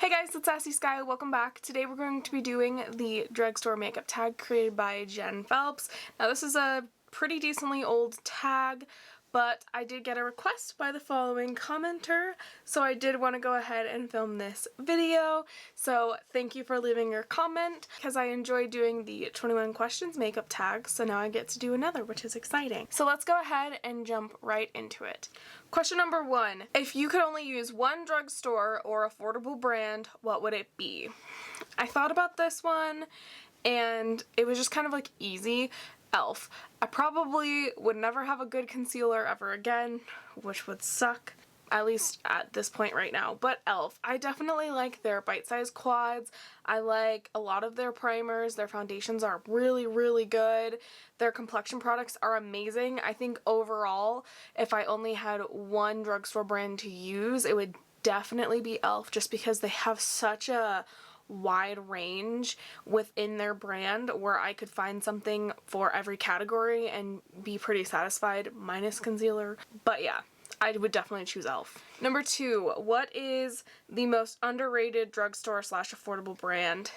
Hey guys, it's Sassy Sky. Welcome back. Today we're going to be doing the Drugstore Makeup Tag created by Jen Phelps. Now this is a pretty decently old tag, but I did get a request by the following commenter, so I did want to go ahead and film this video. So thank you for leaving your comment, because I enjoy doing the 21 questions makeup tag, so now I get to do another, which is exciting. So let's go ahead and jump right into it. Question number 1. If you could only use one drugstore or affordable brand, what would it be? I thought about this one, and it was just kind of like easy. e.l.f. I probably would never have a good concealer ever again, which would suck, at least at this point right now, but e.l.f. I definitely like their bite-sized quads. I like a lot of their primers. Their foundations are really, really good. Their complexion products are amazing. I think overall, if I only had one drugstore brand to use, it would definitely be e.l.f. just because they have such a wide range within their brand where I could find something for every category and be pretty satisfied, minus concealer. But yeah, I would definitely choose e.l.f. Number 2, what is the most underrated drugstore / affordable brand?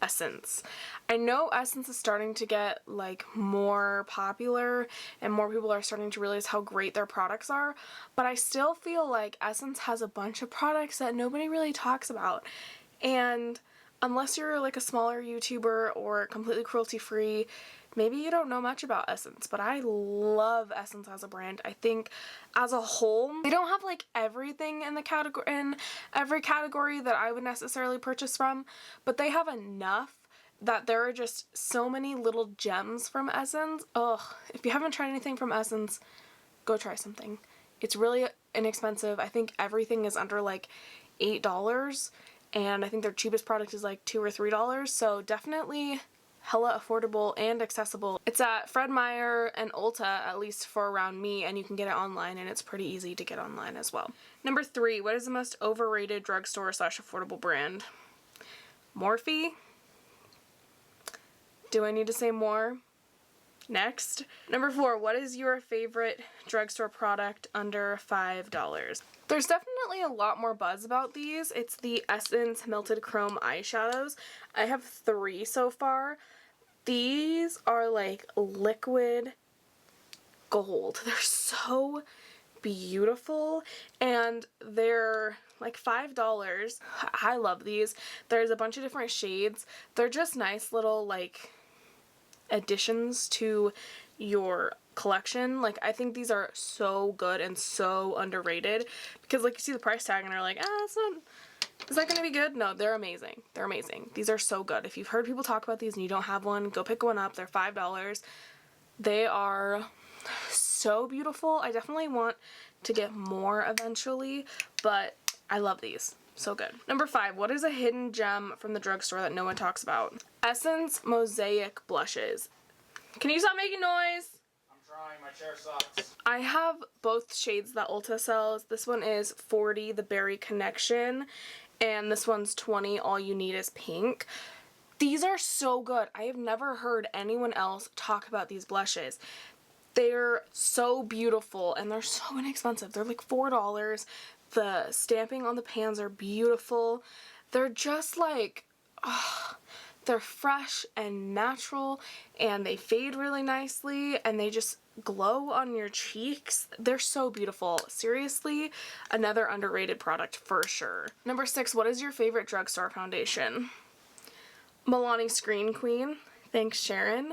Essence. I know Essence is starting to get like more popular and more people are starting to realize how great their products are, but I still feel like Essence has a bunch of products that nobody really talks about. And unless you're like a smaller YouTuber or completely cruelty-free, maybe you don't know much about Essence, but I love Essence as a brand. I think as a whole, they don't have like everything in the category, in every category that I would necessarily purchase from, but they have enough that there are just so many little gems from Essence. Ugh, if you haven't tried anything from Essence, go try something. It's really inexpensive. I think everything is under like $8. And I think their cheapest product is like $2 or $3, so definitely hella affordable and accessible. It's at Fred Meyer and Ulta, at least for around me, and you can get it online, and it's pretty easy to get online as well. Number 3, what is the most overrated drugstore / affordable brand? Morphe? Do I need to say more? Next. Number 4, what is your favorite drugstore product under $5? There's definitely a lot more buzz about these. It's the Essence Melted Chrome eyeshadows. I have 3 so far. These are like liquid gold. They're so beautiful and they're like $5. I love these. There's a bunch of different shades. They're just nice little like additions to your collection. Like, I think these are so good and so underrated because like you see the price tag and are like, it's not, is that gonna be good? No, they're amazing. They're amazing. These are so good. If you've heard people talk about these and you don't have one, go pick one up. They're $5. They are so beautiful. I definitely want to get more eventually, but I love these. So good. Number 5, what is a hidden gem from the drugstore that no one talks about? Essence Mosaic Blushes. Can you stop making noise? I'm trying, my chair sucks. I have both shades that Ulta sells. This one is 40, the Berry Connection, and this one's 20, All You Need Is Pink. These are so good. I have never heard anyone else talk about these blushes. They're so beautiful and they're so inexpensive. They're like $4. The stamping on the pans are beautiful. They're just like, they're fresh and natural and they fade really nicely and they just glow on your cheeks. They're so beautiful. Seriously, another underrated product for sure. Number 6, what is your favorite drugstore foundation? Milani Screen Queen. Thanks, Sharon.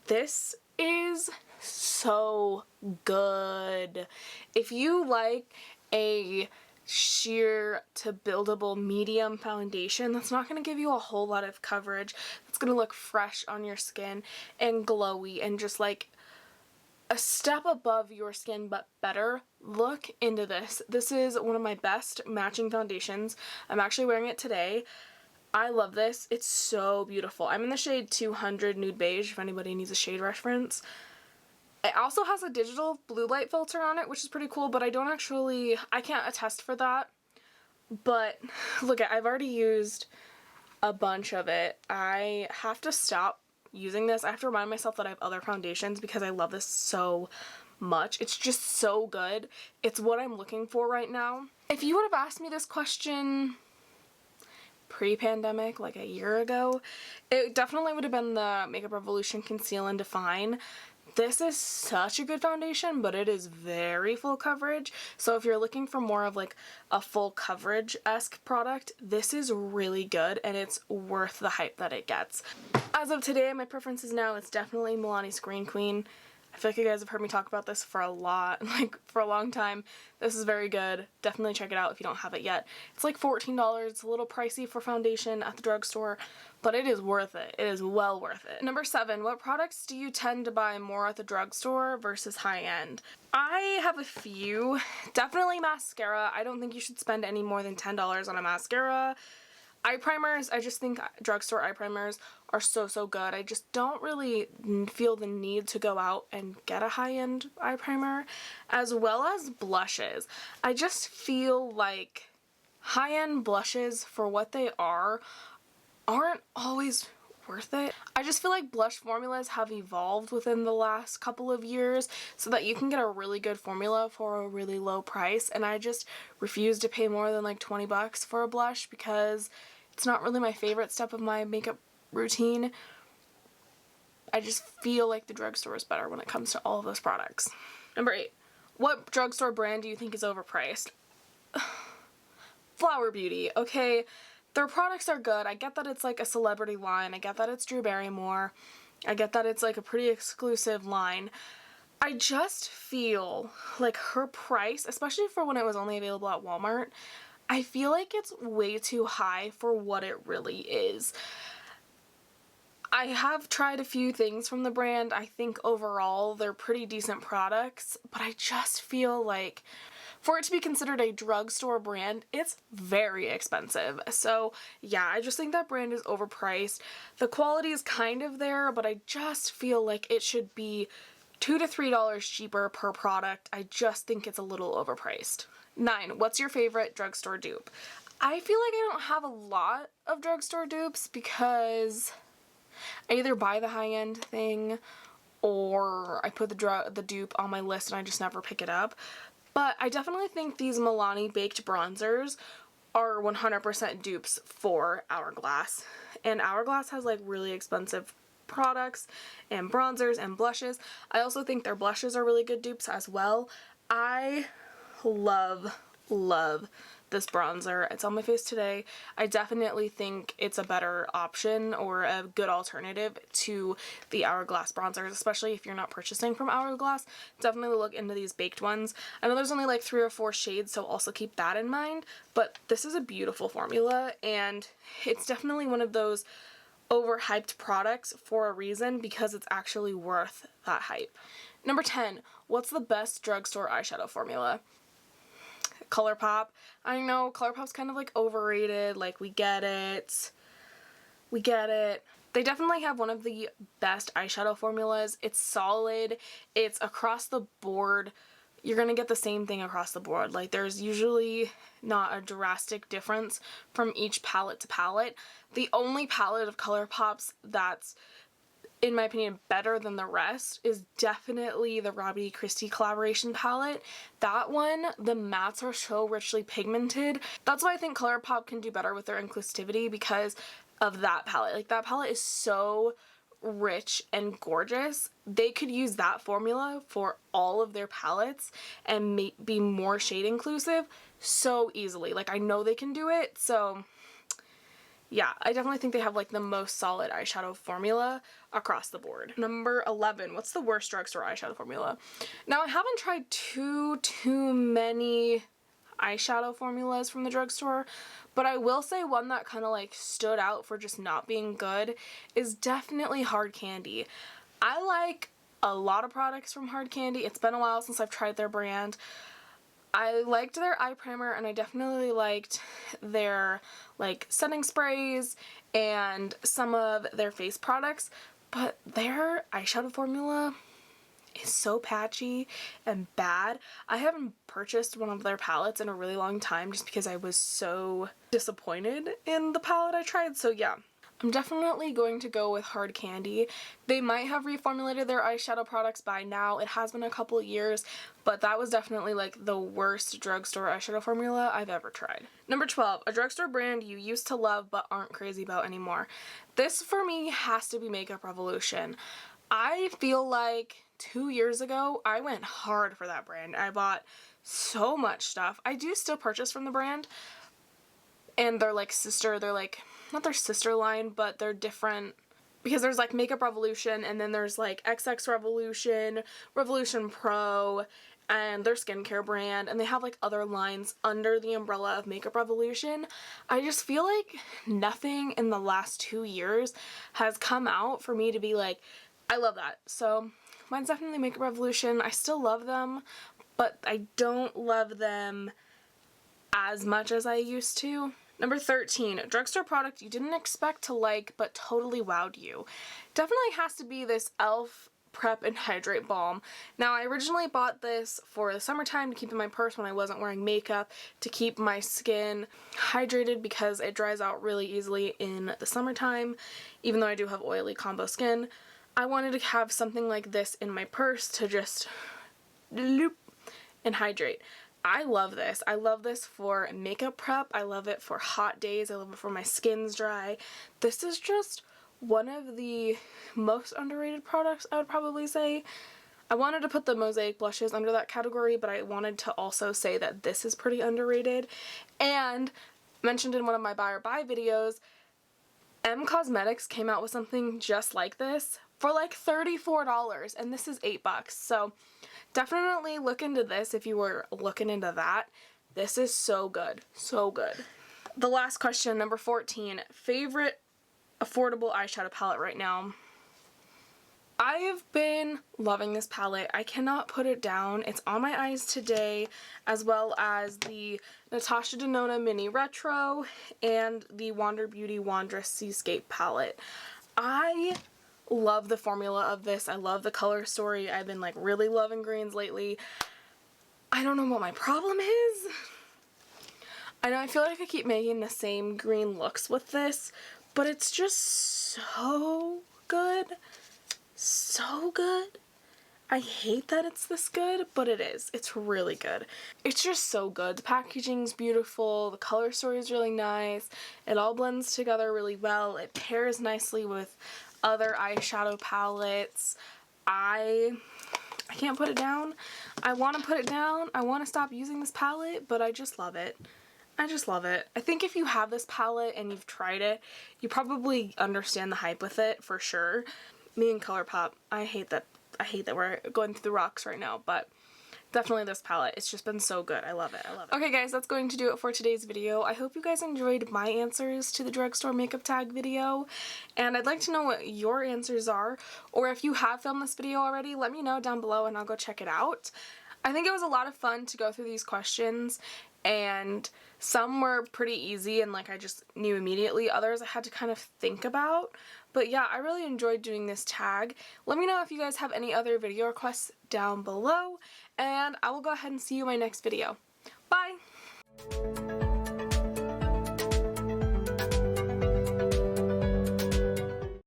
This is so good. If you like a sheer to buildable medium foundation that's not going to give you a whole lot of coverage, that's going to look fresh on your skin and glowy and just like a step above your skin but better, look into this. This is one of my best matching foundations. I'm actually wearing it today. I love this. It's so beautiful. I'm in the shade 200 Nude Beige if anybody needs a shade reference. It also has a digital blue light filter on it, which is pretty cool, but I can't attest for that. But look, I've already used a bunch of it. I have to stop using this. I have to remind myself that I have other foundations because I love this so much. It's just so good. It's what I'm looking for right now. If you would have asked me this question pre-pandemic, like a year ago, it definitely would have been the Makeup Revolution Conceal and Define. This is such a good foundation, but it is very full coverage. So if you're looking for more of like a full coverage-esque product, this is really good and it's worth the hype that it gets. As of today, my preference is now it's definitely Milani Screen Queen. I feel like you guys have heard me talk about this for a long time. This is very good. Definitely check it out if you don't have it yet. It's like $14. It's a little pricey for foundation at the drugstore, but it is worth it. It is well worth it. Number 7, what products do you tend to buy more at the drugstore versus high-end? I have a few. Definitely mascara. I don't think you should spend any more than $10 on a mascara. Eye primers, I just think drugstore eye primers are so good. I just don't really feel the need to go out and get a high-end eye primer, as well as blushes. I just feel like high-end blushes, for what they are, aren't always worth it. I just feel like blush formulas have evolved within the last couple of years so that you can get a really good formula for a really low price, and I just refuse to pay more than like 20 bucks for a blush because it's not really my favorite step of my makeup routine. I just feel like the drugstore is better when it comes to all of those products. Number 8, what drugstore brand do you think is overpriced? Flower Beauty, okay? Their products are good. I get that it's like a celebrity line. I get that it's Drew Barrymore. I get that it's like a pretty exclusive line. I just feel like her price, especially for when it was only available at Walmart, I feel like it's way too high for what it really is. I have tried a few things from the brand. I think overall they're pretty decent products, but I just feel like for it to be considered a drugstore brand, it's very expensive. So yeah, I just think that brand is overpriced. The quality is kind of there, but I just feel like it should be $2 to $3 cheaper per product. I just think it's a little overpriced. 9, what's your favorite drugstore dupe? I feel like I don't have a lot of drugstore dupes because I either buy the high-end thing or I put the dupe on my list and I just never pick it up. But I definitely think these Milani baked bronzers are 100% dupes for Hourglass. And Hourglass has like really expensive products and bronzers and blushes. I also think their blushes are really good dupes as well. I love this bronzer. It's on my face today. I definitely think it's a better option or a good alternative to the Hourglass bronzers, especially if you're not purchasing from Hourglass. Definitely look into these baked ones. I know there's only like 3 or 4 shades, so also keep that in mind, but this is a beautiful formula and it's definitely one of those overhyped products for a reason because it's actually worth that hype. Number 10, what's the best drugstore eyeshadow formula? ColourPop. I know ColourPop's kind of like overrated, like we get it. They definitely have one of the best eyeshadow formulas. It's solid, it's across the board. You're gonna get the same thing across the board. Like there's usually not a drastic difference from each palette to palette. The only palette of ColourPop's that's, in my opinion, better than the rest is definitely the Robbie Christie collaboration palette. That one, the mattes are so richly pigmented. That's why I think ColourPop can do better with their inclusivity because of that palette. Like that palette is so rich and gorgeous. They could use that formula for all of their palettes and be more shade inclusive so easily. Like I know they can do it, so yeah, I definitely think they have like the most solid eyeshadow formula across the board. Number 11, what's the worst drugstore eyeshadow formula? Now I haven't tried too many eyeshadow formulas from the drugstore, but I will say one that kind of like stood out for just not being good is definitely Hard Candy. I like a lot of products from Hard Candy. It's been a while since I've tried their brand. I liked their eye primer and I definitely liked their like setting sprays and some of their face products, but their eyeshadow formula is so patchy and bad. I haven't purchased one of their palettes in a really long time just because I was so disappointed in the palette I tried, so yeah. I'm definitely going to go with Hard Candy. They might have reformulated their eyeshadow products by now. It has been a couple of years, but that was definitely like the worst drugstore eyeshadow formula I've ever tried. Number 12, a drugstore brand you used to love but aren't crazy about anymore. This for me has to be Makeup Revolution. I feel like 2 years ago, I went hard for that brand. I bought so much stuff. I do still purchase from the brand, and they're like not their sister line, but they're different, because there's like Makeup Revolution, and then there's like XX Revolution, Revolution Pro, and their skincare brand, and they have like other lines under the umbrella of Makeup Revolution. I just feel like nothing in the last 2 years has come out for me to be like, I love that. So mine's definitely Makeup Revolution. I still love them, but I don't love them as much as I used to. Number 13, a drugstore product you didn't expect to like but totally wowed you. Definitely has to be this e.l.f. Prep and Hydrate Balm. Now, I originally bought this for the summertime to keep in my purse when I wasn't wearing makeup, to keep my skin hydrated because it dries out really easily in the summertime, even though I do have oily combo skin. I wanted to have something like this in my purse to just loop and hydrate. I love this. I love this for makeup prep. I love it for hot days. I love it for my skin's dry. This is just one of the most underrated products, I would probably say. I wanted to put the Mosaic blushes under that category, but I wanted to also say that this is pretty underrated. And mentioned in one of my buy or buy videos, M Cosmetics came out with something just like this for like $34, and this is $8. So definitely look into this if you were looking into that. This is so good. So good. The last question, number 14. Favorite affordable eyeshadow palette right now? I have been loving this palette. I cannot put it down. It's on my eyes today, as well as the Natasha Denona Mini Retro and the Wander Beauty Wondrous Seascape palette. I love the formula of this. I love the color story. I've been like really loving greens lately. I don't know what my problem is. I know I feel like I keep making the same green looks with this, but it's just so good. So good. I hate that it's this good, but it is. It's really good. It's just so good. The packaging's beautiful. The color story is really nice. It all blends together really well. It pairs nicely with other eyeshadow palettes. I can't put it down. I want to put it down. I want to stop using this palette, but I just love it. I just love it. I think if you have this palette and you've tried it, you probably understand the hype with it for sure. Me and ColourPop, I hate that we're going through the rocks right now, but definitely this palette. It's just been so good. I love it. I love it. Okay guys, that's going to do it for today's video. I hope you guys enjoyed my answers to the drugstore makeup tag video, and I'd like to know what your answers are, or if you have filmed this video already, let me know down below and I'll go check it out. I think it was a lot of fun to go through these questions, and some were pretty easy and like I just knew immediately. Others I had to kind of think about. But yeah, I really enjoyed doing this tag. Let me know if you guys have any other video requests down below, and I will go ahead and see you in my next video. Bye!